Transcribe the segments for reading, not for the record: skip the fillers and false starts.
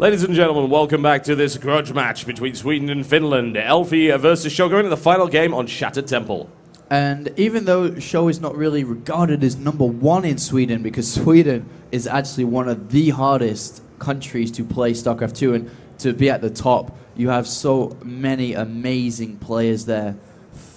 Ladies and gentlemen, welcome back to this grudge match between Sweden and Finland. Elfi versus Sjow going to the final game on Shattered Temple. And even though Sjow is not really regarded as #1 in Sweden, because Sweden is actually one of the hardest countries to play StarCraft 2, and to be at the top, you have so many amazing players there.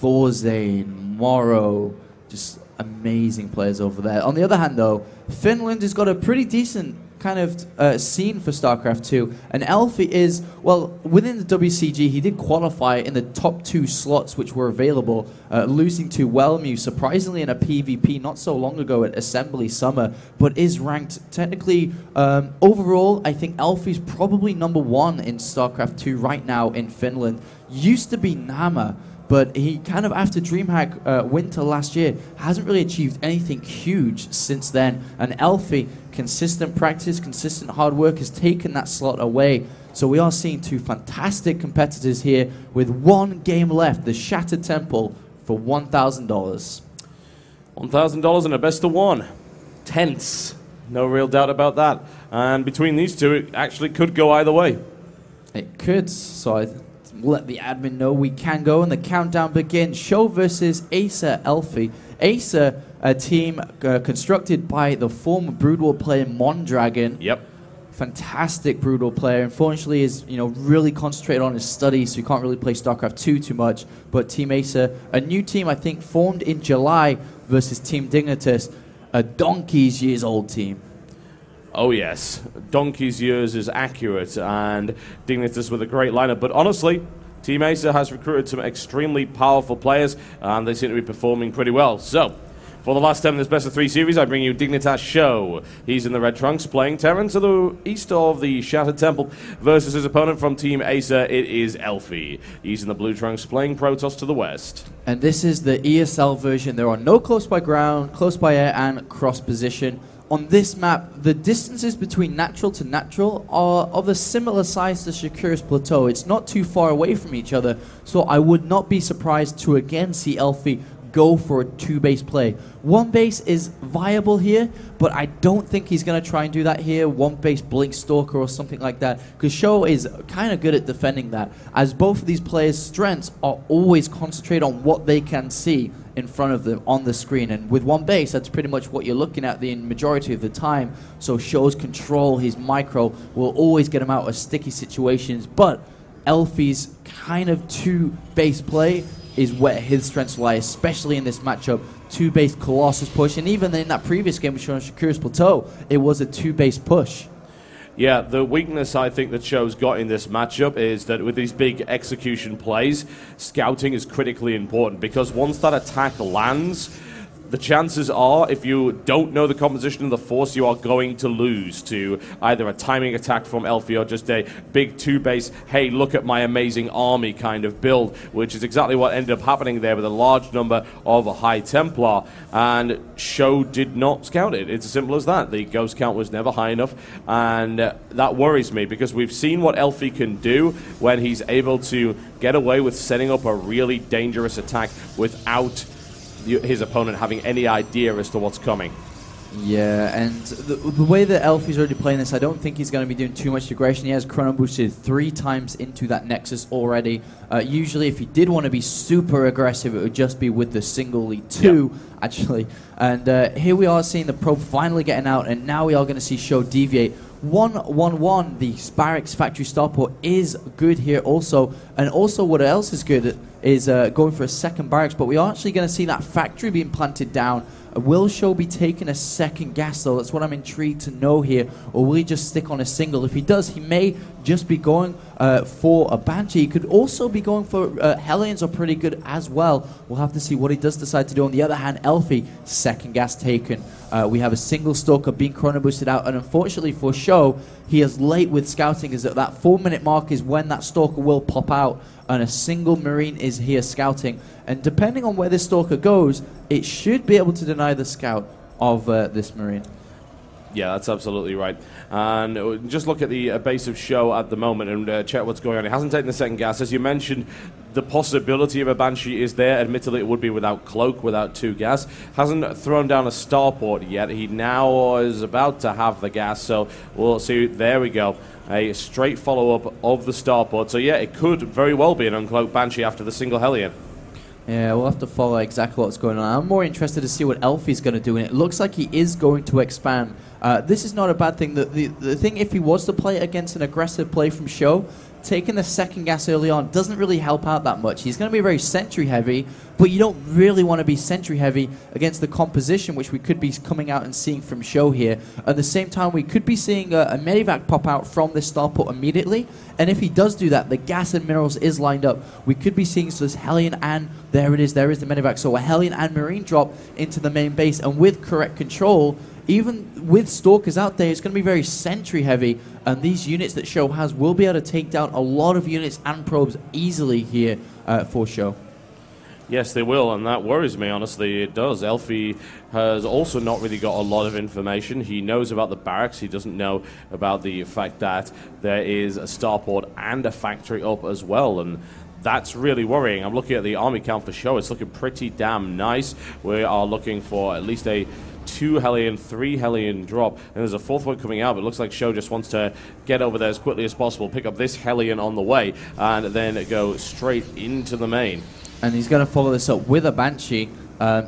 Thorzane, Morrow, just amazing players over there. On the other hand, though, Finland has got a pretty decent kind of scene for StarCraft 2, and Elfi is, well, within the WCG, he did qualify in the top 2 slots which were available, losing to Wellmew, surprisingly in a PvP not so long ago at Assembly Summer, but is ranked technically, overall, I think Elfi's probably #1 in StarCraft 2 right now in Finland. Used to be Nama, but he kind of, after DreamHack Winter last year, hasn't really achieved anything huge since then. And Elfi, consistent practice, consistent hard work, has taken that slot away. So we are seeing 2 fantastic competitors here with 1 game left, the Shattered Temple, for $1,000. $1,000 and a best of 1. Tense. No real doubt about that. And between these 2, it actually could go either way. It could, so we'll let the admin know we can go, and the countdown begins. Sjow versus ASUS Elfi. ASUS, a team constructed by the former Brood War player Mondragon. Yep. Fantastic Brood War player. Unfortunately, is really concentrated on his studies, so he can't really play StarCraft 2 too much. But Team ASUS, a new team I think formed in July versus Team Dignitas, a donkey's years old team. Oh yes, donkey's years is accurate, and Dignitas with a great lineup. But honestly, Team ASUS has recruited some extremely powerful players, and they seem to be performing pretty well. So, for the last time in this best of 3 series, I bring you Dignitas Sjow. He's in the red trunks, playing Terran to the east of the Shattered Temple, versus his opponent from Team ASUS. It is Elfi. He's in the blue trunks, playing Protoss to the west. And this is the ESL version. There are no close by ground, close by air, and cross position. On this map, the distances between natural to natural are of a similar size to Shakur's Plateau. It's not too far away from each other, so I would not be surprised to again see Elfi go for a 2-base play. 1 base is viable here, but I don't think he's going to try and do that here. 1 base Blink Stalker or something like that, because Sjow is kind of good at defending that, as both of these players' strengths are always concentrated on what they can see in front of them on the screen, and with 1 base, that's pretty much what you're looking at the majority of the time. So Sjow's control, his micro, will always get him out of sticky situations, but Elfi's kind of 2-base play is where his strengths lie, especially in this matchup. 2-base Colossus push, and even in that previous game we showed on Shakur's Plateau, it was a 2-base push. Yeah, the weakness I think that Sjow's got in this matchup is that with these big execution plays, scouting is critically important, because once that attack lands, the chances are, if you don't know the composition of the force, you are going to lose to either a timing attack from Elfi or just a big 2-base, hey, look at my amazing army kind of build, which is exactly what ended up happening there with a large number of High Templar, and Sjow did not scout it. It's as simple as that. The ghost count was never high enough, and that worries me, because we've seen what Elfi can do when he's able to get away with setting up a really dangerous attack without his opponent having any idea as to what's coming. Yeah, and the way that Elfi's already playing this, I don't think he's going to be doing too much aggression. He has chrono boosted 3 times into that Nexus already. Usually, if he did want to be super aggressive, it would just be with the single lead 2, actually. And here we are seeing the probe finally getting out, and now we are going to see Sjow deviate. 1-1-1, the Barracks Factory Starport is good here also, and also what else is good is going for a second barracks, but we are actually going to see that factory being planted down. Will Sjow be taking a second gas though? That's what I'm intrigued to know here, or will he just stick on a single? If he does, he may just be going for a Banshee. He could also be going for Hellions are pretty good as well. We'll have to see what he does decide to do. On the other hand, Elfi, second gas taken. We have a single Stalker being chrono boosted out, and unfortunately for Sjow, he is late with scouting, as at that 4-minute mark is when that Stalker will pop out, and a single Marine is here scouting. And depending on where this Stalker goes, it should be able to deny the scout of this Marine. Yeah, that's absolutely right. And just look at the base of Sjow at the moment and check what's going on. It hasn't taken the second gas. As you mentioned, the possibility of a Banshee is there. Admittedly, it would be without cloak, without 2 gas. Hasn't thrown down a starport yet. He now is about to have the gas, so we'll see. There we go. A straight follow-up of the starport. So yeah, it could very well be an uncloaked Banshee after the single Hellion. Yeah, we'll have to follow exactly what's going on. I'm more interested to see what Elfi's going to do, and it looks like he is going to expand. This is not a bad thing. The thing, if he was to play against an aggressive play from Sjow, taking the second gas early on doesn't really help out that much. He's going to be very sentry heavy, but you don't really want to be sentry heavy against the composition, which we could be coming out and seeing from Sjow here. At the same time, we could be seeing a Medivac pop out from this starport immediately, and if he does do that, the gas and minerals is lined up. We could be seeing this Hellion, and there it is, there is the Medivac. So a Hellion and Marine drop into the main base, and with correct control, even with Stalkers out there, it's going to be very sentry heavy, and these units that Sjow has will be able to take down a lot of units and probes easily here for Sjow. Yes, they will, and that worries me, honestly. It does. Elfi has also not really got a lot of information. He knows about the barracks. He doesn't know about the fact that there is a starport and a factory up as well, and that's really worrying. I'm looking at the army count for Sjow. It's looking pretty damn nice. We are looking for at least a 2 Hellion, 3 Hellion drop, and there's a 4th one coming out, but it looks like Sjow just wants to get over there as quickly as possible, pick up this Hellion on the way, and then go straight into the main. And he's going to follow this up with a Banshee.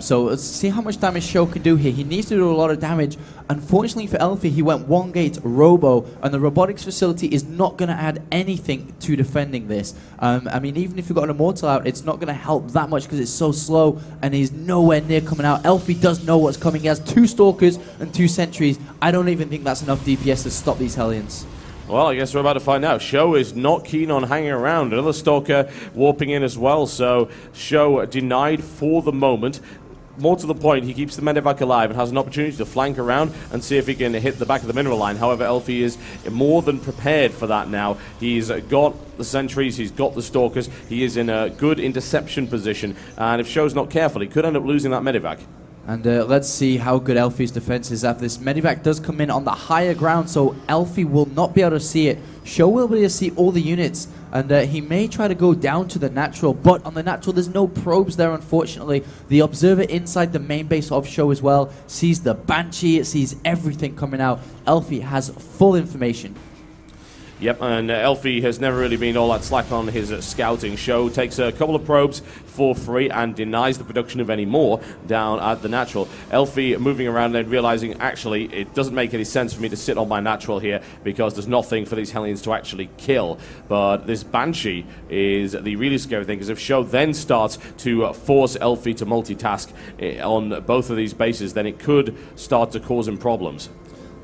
So let's see how much damage Sjow can do here. He needs to do a lot of damage. Unfortunately for Elfi, he went 1 gate Robo, and the robotics facility is not going to add anything to defending this. I mean, even if you've got an Immortal out, it's not going to help that much because it's so slow, and he's nowhere near coming out. Elfi does know what's coming. He has 2 Stalkers and 2 Sentries. I don't even think that's enough DPS to stop these Hellions. Well, I guess we're about to find out. Sjow is not keen on hanging around. Another Stalker warping in as well, so Sjow denied for the moment. More to the point, he keeps the Medivac alive and has an opportunity to flank around and see if he can hit the back of the mineral line. However, Elfi is more than prepared for that now. He's got the sentries, he's got the Stalkers, he is in a good interception position, and if Show's not careful, he could end up losing that Medivac. And let's see how good Elfi's defense is after this. Medivac does come in on the higher ground, so Elfi will not be able to see it. Sjow will be able to see all the units, and he may try to go down to the natural, but on the natural there's no probes there, unfortunately. The observer inside the main base of Sjow as well sees the Banshee, it sees everything coming out. Elfi has full information. Yep, and Elfi has never really been all that slack on his scouting. Sjow takes a couple of probes for free and denies the production of any more down at the natural. Elfi moving around and realizing, actually, it doesn't make any sense for me to sit on my natural here because there's nothing for these Hellions to actually kill. But this Banshee is the really scary thing, because if Sjow then starts to force Elfi to multitask on both of these bases, then it could start to cause him problems.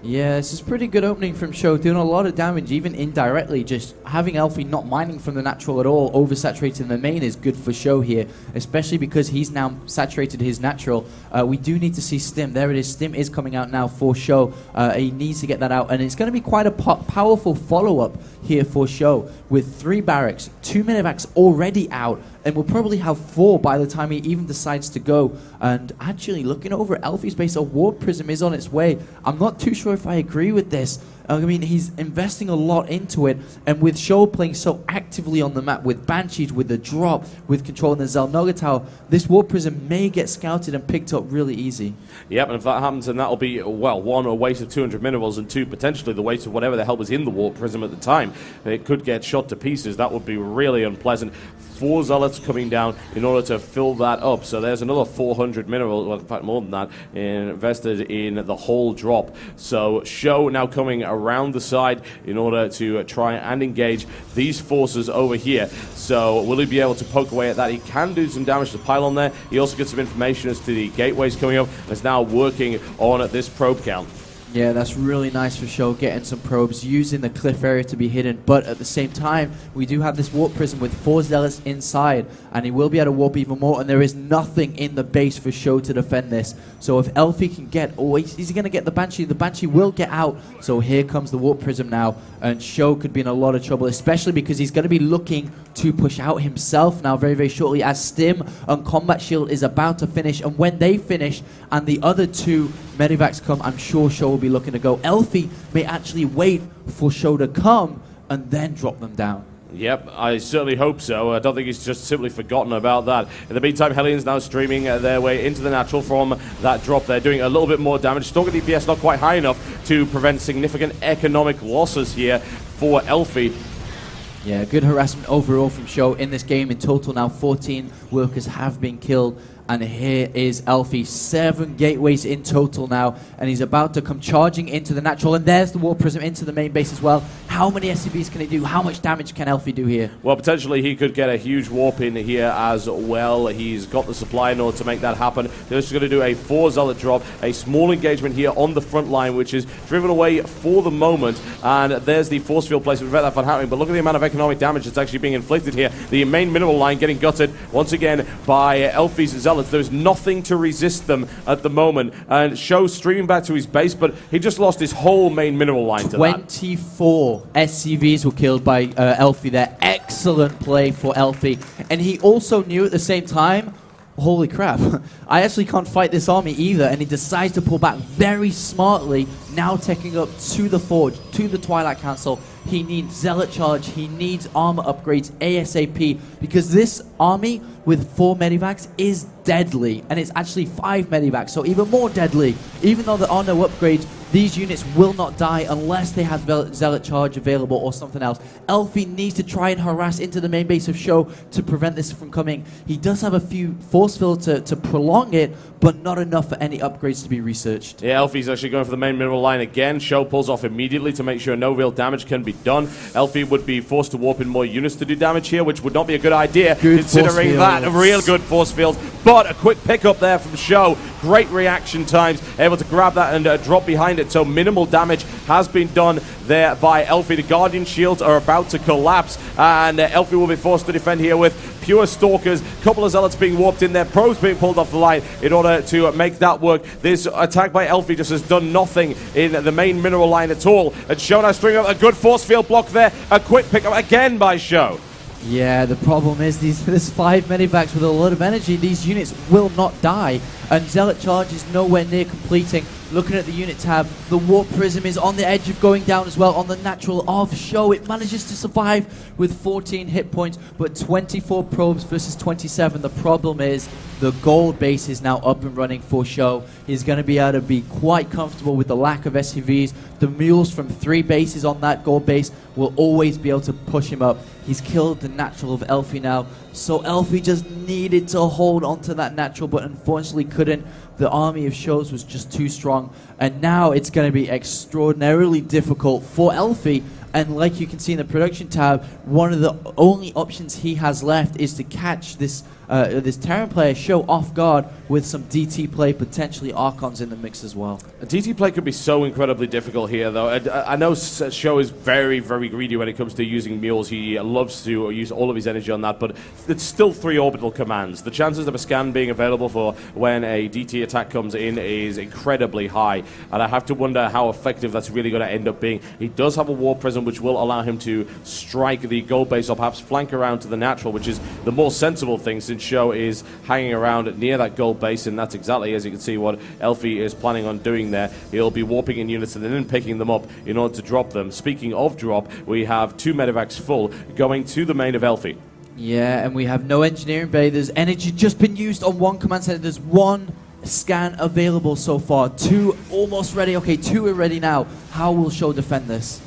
Yeah, this is pretty good opening from Sjow, doing a lot of damage, even indirectly. Just having Elfi not mining from the natural at all, oversaturating the main is good for Sjow here, especially because he's now saturated his natural. We do need to see Stim. There it is. Stim is coming out now for Sjow. He needs to get that out, and it's going to be quite a powerful follow-up here for Sjow, with 3 barracks, 2 Medivacs already out, and we'll probably have 4 by the time he even decides to go. And actually, looking over at Elfi's base, a Warp Prism is on its way. I'm not too sure if I agree with this. I mean, he's investing a lot into it, and with Sjow playing so actively on the map, with Banshees, with the drop, with controlling the Xel'Naga Tower, this Warp Prism may get scouted and picked up really easy. Yep, and if that happens, then that'll be, well, 1, a waste of 200 minerals, and 2, potentially the waste of whatever the hell was in the Warp Prism at the time. It could get shot to pieces. That would be really unpleasant. 4 Zealots coming down in order to fill that up. So there's another 400 minerals, well, in fact more than that, invested in the whole drop. So Sjow now coming around the side in order to try and engage these forces over here. So will he be able to poke away at that? He can do some damage to the pylon there. He also gets some information as to the gateways coming up, and is now working on this probe count. Yeah, that's really nice for Sjow, getting some probes, using the cliff area to be hidden, but at the same time, we do have this Warp Prism with 4 Zealots inside, and he will be able to warp even more, and there is nothing in the base for Sjow to defend this. So if Elfi can get, oh, is he going to get the Banshee? The Banshee will get out, so here comes the Warp Prism now, and Sjow could be in a lot of trouble, especially because he's going to be looking to push out himself now very, very shortly, as Stim and Combat Shield is about to finish, and when they finish, and the other 2 Medivacs come, I'm sure Sjow will will be looking to go. Elfi may actually wait for Sjow to come and then drop them down. Yep, I certainly hope so. I don't think he's just simply forgotten about that. In the meantime, Hellions now streaming their way into the natural from that drop. They're doing a little bit more damage. Stalker DPS not quite high enough to prevent significant economic losses here for Elfi. Yeah, good harassment overall from Sjow in this game. In total now 14 workers have been killed. And here is Elfi, 7 gateways in total now, and he's about to come charging into the natural, and there's the Warp Prism into the main base as well. How many SCVs can he do? How much damage can Elfi do here? Well, potentially he could get a huge warp in here as well. He's got the supply in order to make that happen. They're just going to do a 4 Zealot drop, a small engagement here on the front line, which is driven away for the moment, and there's the force field placement to prevent that from happening. But look at the amount of economic damage that's actually being inflicted here. The main mineral line getting gutted once again by Elfi's Zealots. There's nothing to resist them at the moment. And Sjow streaming back to his base, but he just lost his whole main mineral line to that. 24 SCVs were killed by Elfi there. Excellent play for Elfi. And he also knew at the same time, holy crap, I actually can't fight this army either. And he decides to pull back very smartly, now taking up to the Forge, to the Twilight Council. He needs Zealot Charge, he needs armor upgrades ASAP, because this army with 4 medivacs is deadly, and it's actually 5 medivacs, so even more deadly. Even though there are no upgrades, these units will not die unless they have Zealot Charge available or something else. Elfi needs to try and harass into the main base of Sjow to prevent this from coming. He does have a few force field to prolong it, but not enough for any upgrades to be researched. Yeah, Elfi's actually going for the main mineral line again. Sjow pulls off immediately to make sure no real damage can be done. Elfi would be forced to warp in more units to do damage here, which would not be a good idea, considering that a real good force field. But a quick pickup there from Sjow. Great reaction times, able to grab that and drop behind it. So minimal damage has been done there by Elfi. The Guardian shields are about to collapse, and Elfi will be forced to defend here with pure Stalkers. Couple of Zealots being warped in there, probes being pulled off the line in order to make that work. This attack by Elfi just has done nothing in the main mineral line at all. And Sjow now stringing up a good force field block there. A quick pickup again by Sjow. Yeah, the problem is this 5 medivacs with a lot of energy, these units will not die. And Zealot Charge is nowhere near completing. Looking at the unit tab, the Warp Prism is on the edge of going down as well on the natural of Sjow. It manages to survive with 14 hit points, but 24 probes versus 27. The problem is the gold base is now up and running for Sjow. He's going to be able to be quite comfortable with the lack of SCVs. The mules from 3 bases on that gold base will always be able to push him up. He's killed the natural of Elfi now, so Elfi just needed to hold onto that natural, but unfortunately couldn't. The army of Sjows was just too strong, and now it's going to be extraordinarily difficult for Elfi. And like you can see in the production tab, one of the only options he has left is to catch this Terran player Sjow off guard with some DT play, potentially Archons in the mix as well. DT play could be so incredibly difficult here, though. I know Sjow is very, very greedy when it comes to using mules. He loves to use all of his energy on that, but it's still 3 orbital commands. The chances of a scan being available for when a DT attack comes in is incredibly high, and I have to wonder how effective that's really going to end up being. He does have a Warp Prism, which will allow him to strike the gold base or perhaps flank around to the natural, which is the more sensible thing since Sjow is hanging around near that gold base, and that's exactly, as you can see, what Elfi is planning on doing there. He'll be warping in units and then picking them up in order to drop them. Speaking of drop, we have 2 medivacs full going to the main of Elfi. Yeah, and we have no engineering bay. There's energy just been used on 1 command center. There's 1 scan available so far. 2 almost ready. Okay, 2 are ready now. How will Sjow defend this?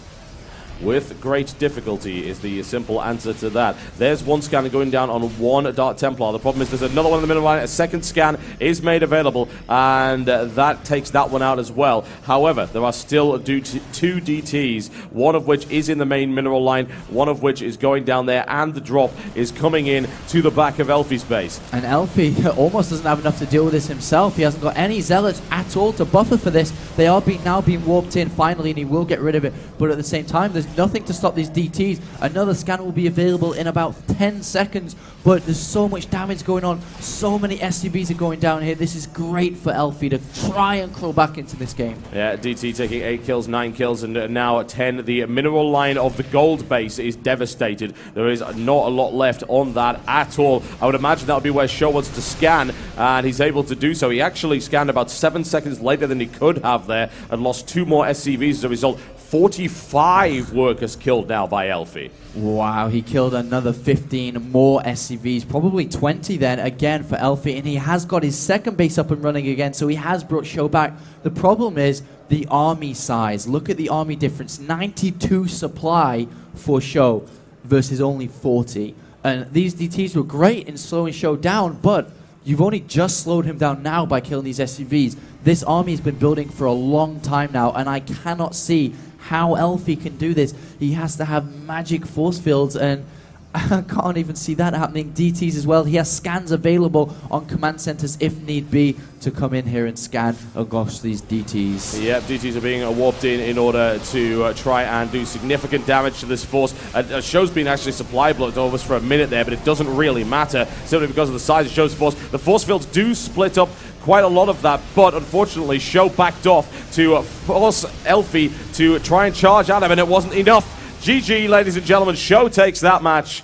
With great difficulty is the simple answer to that. There's 1 scan going down on 1 Dark Templar. The problem is there's another one in the middle line. A second scan is made available, and that takes that one out as well. However, there are still 2 DTs, one of which is in the main mineral line, one of which is going down there, and the drop is coming in to the back of Elfi's base. And Elfi almost doesn't have enough to deal with this himself. He hasn't got any Zealots at all to buffer for this. They are now being warped in finally, and he will get rid of it. But at the same time, there's nothing to stop these DTs. Another scan will be available in about 10 seconds, but there's so much damage going on. So many SCVs are going down here. This is great for Elfi to try and crawl back into this game. Yeah, DT taking 8 kills, 9 kills, and now at 10. The mineral line of the gold base is devastated. There is not a lot left on that at all. I would imagine that would be where Sjow wants to scan, and he's able to do so. He actually scanned about 7 seconds later than he could have there and lost 2 more SCVs as a result. 45 workers killed now by Elfi. Wow, he killed another 15 more SCVs, probably 20 then, again for Elfi, and he has got his second base up and running again, so he has brought Sjow back. The problem is the army size. Look at the army difference, 92 supply for Sjow versus only 40. And these DTs were great in slowing Sjow down, but you've only just slowed him down now by killing these SCVs. This army has been building for a long time now, and I cannot see how Elfi can do this. He has to have magic force fields, and I can't even see that happening. DTs as well. He has scans available on command centers if need be to come in here and scan. Oh gosh, these DTs. Yep, DTs are being warped in order to try and do significant damage to this force. Shjow's been actually supply blocked almost for a minute there, but it doesn't really matter simply because of the size of Shjow's force. The force fields do split up quite a lot of that, but unfortunately Sjow backed off to force Elfi to try and charge at him, and it wasn't enough. GG, ladies and gentlemen, Sjow takes that match.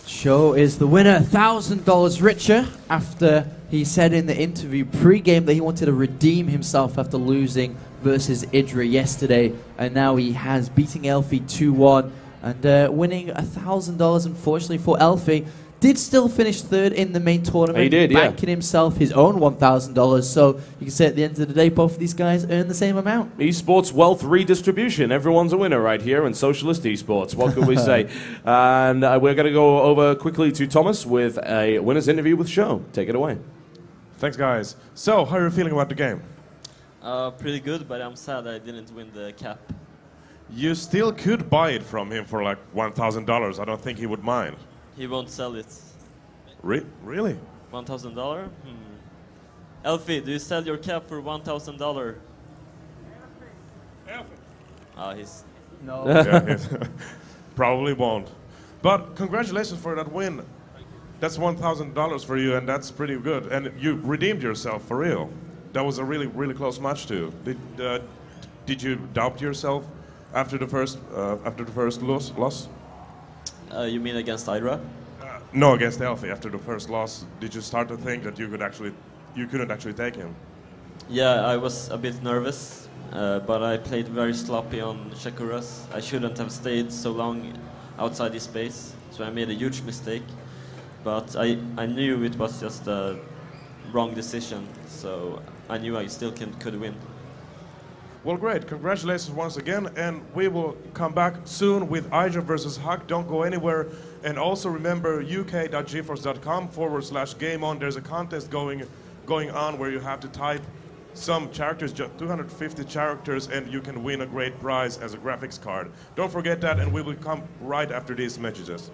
Sjow is the winner, $1,000 richer after he said in the interview pre-game that he wanted to redeem himself after losing versus Idra yesterday, and now he has beating Elfi 2-1 and winning $1,000. Unfortunately for Elfi, did still finish third in the main tournament. He did, yeah. Banking himself his own $1,000. So you can say at the end of the day, both of these guys earn the same amount. Esports wealth redistribution. Everyone's a winner right here in Socialist Esports. What can we say? And we're going to go over quickly to Thomas with a winner's interview with Sjow. Take it away. Thanks, guys. So, how are you feeling about the game? Pretty good, but I'm sad I didn't win the cap. You still could buy it from him for like $1,000. I don't think he would mind. He won't sell it. Really? $1,000? Elfi, do you sell your cap for $1,000? Elfi. Oh, he's... No. Yeah, probably won't. But congratulations for that win. That's $1,000 for you, and that's pretty good. And you redeemed yourself for real. That was a really, really close match too. Did you doubt yourself after the first loss? You mean against Hydra? No, against Elfi. After the first loss, did you start to think that you couldn't actually take him? Yeah, I was a bit nervous, but I played very sloppy on Shakuras. I shouldn't have stayed so long outside his space, so I made a huge mistake. But I knew it was just a wrong decision, so I knew I still could win. Well, great. Congratulations once again, and we will come back soon with Hydra versus Huck. Don't go anywhere. And also remember uk.geforce.com/game-on. There's a contest going on where you have to type some characters, just 250 characters, and you can win a great prize as a graphics card. Don't forget that, and we will come right after these messages.